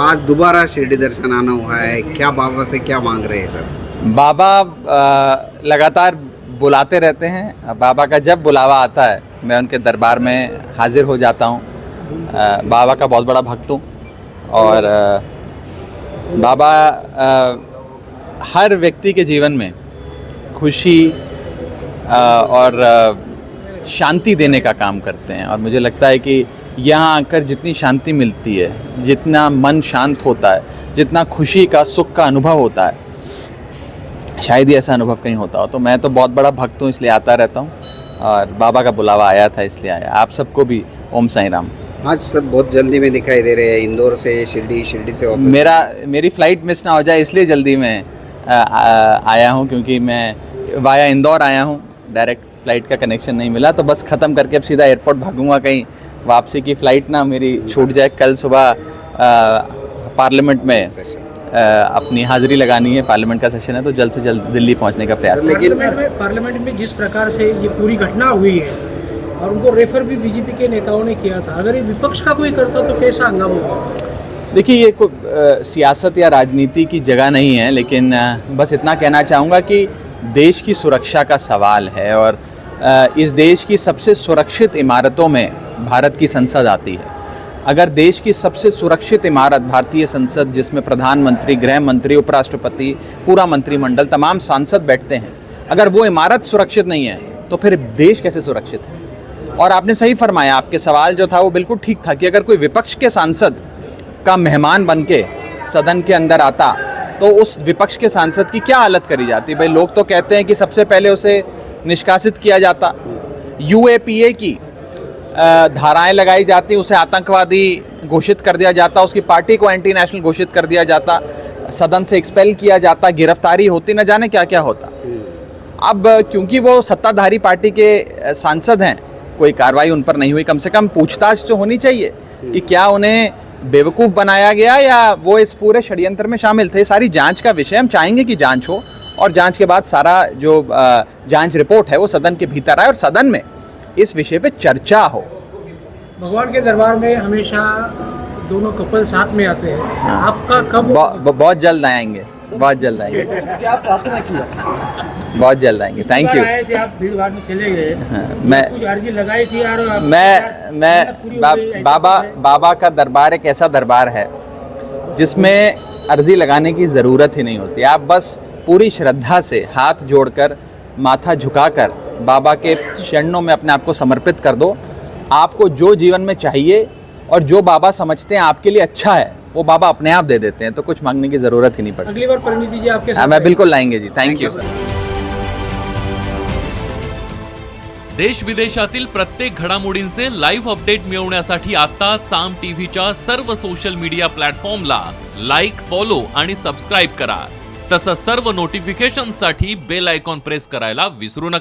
आज दोबारा शिरडी दर्शन आना हुआ है, क्या बाबा से क्या मांग रहे हैं सर? बाबा लगातार बुलाते रहते हैं। बाबा का जब बुलावा आता है मैं उनके दरबार में हाजिर हो जाता हूँ। बाबा का बहुत बड़ा भक्त हूँ और बाबा हर व्यक्ति के जीवन में खुशी और शांति देने का काम करते हैं और मुझे लगता है कि यहाँ आकर जितनी शांति मिलती है, जितना मन शांत होता है, जितना खुशी का सुख का अनुभव होता है, शायद ही ऐसा अनुभव कहीं होता हो। तो मैं तो बहुत बड़ा भक्त हूँ, इसलिए आता रहता हूँ और बाबा का बुलावा आया था इसलिए आया। आप सबको भी ओम साईं राम। आज सब बहुत जल्दी में दिखाई दे रहे हैं, इंदौर से शिरडी, शिरडी से वापस। मेरी फ़्लाइट मिस ना हो जाए इसलिए जल्दी में आया हूँ, क्योंकि मैं वाया इंदौर आया हूँ, डायरेक्ट फ़्लाइट का कनेक्शन नहीं मिला, तो बस ख़त्म करके अब सीधा एयरपोर्ट भागूंगा। कहीं वापसी की फ़्लाइट ना मेरी छूट जाए। कल सुबह पार्लियामेंट में अपनी हाज़िरी लगानी है, पार्लियामेंट का सेशन है, तो जल्द से जल्द दिल्ली पहुंचने का प्रयास करेंगे। पार्लियामेंट में जिस प्रकार से ये पूरी घटना हुई है और उनको रेफर भी बीजेपी के नेताओं ने किया था, अगर ये विपक्ष का कोई करता तो कैसा हंगामा होगा? देखिए, ये सियासत या राजनीति की जगह नहीं है, लेकिन बस इतना कहना चाहूँगा कि देश की सुरक्षा का सवाल है और इस देश की सबसे सुरक्षित इमारतों में भारत की संसद आती है। अगर देश की सबसे सुरक्षित इमारत भारतीय संसद, जिसमें प्रधानमंत्री, गृह मंत्री, उपराष्ट्रपति, पूरा मंत्रिमंडल, तमाम सांसद बैठते हैं, अगर वो इमारत सुरक्षित नहीं है तो फिर देश कैसे सुरक्षित है? और आपने सही फरमाया, आपके सवाल जो था वो बिल्कुल ठीक था कि अगर कोई विपक्ष के सांसद का मेहमान बन के सदन के अंदर आता तो उस विपक्ष के सांसद की क्या हालत करी जाती। भाई, लोग तो कहते हैं कि सबसे पहले उसे निष्कासित किया जाता, यूएपीए की धाराएं लगाई जाती, उसे आतंकवादी घोषित कर दिया जाता, उसकी पार्टी को एंटी नेशनल घोषित कर दिया जाता, सदन से एक्सपेल किया जाता, गिरफ्तारी होती, न जाने क्या क्या होता। अब क्योंकि वो सत्ताधारी पार्टी के सांसद हैं, कोई कार्रवाई उन पर नहीं हुई। कम से कम पूछताछ तो होनी चाहिए कि क्या उन्हें बेवकूफ़ बनाया गया या वो इस पूरे षड्यंत्र में शामिल थे। सारी जांच का विषय, हम चाहेंगे कि जांच हो और जांच के बाद सारा जो जांच रिपोर्ट है वो सदन के भीतर आए और सदन में इस विषय पे चर्चा हो। भगवान के दरबार में हमेशा दोनों कपल साथ में आते हैं। हाँ। आपका कब? बहुत जल्द आएंगे, बहुत जल्द आएंगे। क्या प्रार्थना किया? बहुत जल्द आएंगे। Thank you. आए थे आप, भीड़ भाड़ में चले गए। हाँ, मैं कुछ अर्जी लगाई थी यार। बाबा का दरबार एक ऐसा दरबार है जिसमें अर्जी लगाने की ज़रूरत ही नहीं होती। आप बस पूरी श्रद्धा से हाथ जोड़कर, माथा झुकाकर बाबा के चरणों में अपने आप को समर्पित कर दो। आपको जो जीवन में चाहिए और जो बाबा समझते हैं आपके लिए अच्छा है, वो बाबा अपने आप दे देते हैं, तो कुछ मांगने की ज़रूरत ही नहीं पड़ती। अगली बार परिणीति जी आपके साथ मैं बिल्कुल लाएंगे जी। Thank you. देश विदेशातील प्रत्येक घडामोडींचे लाईव्ह अपडेट मिळवण्यासाठी आता साम टीव्हीच्या सर्व सोशल मीडिया प्लॅटफॉर्मला लाईक, फॉलो आणि सबस्क्राईब करा। तसंच सर्व नोटिफिकेशनसाठी बेल आयकॉन प्रेस करायला विसरू नका।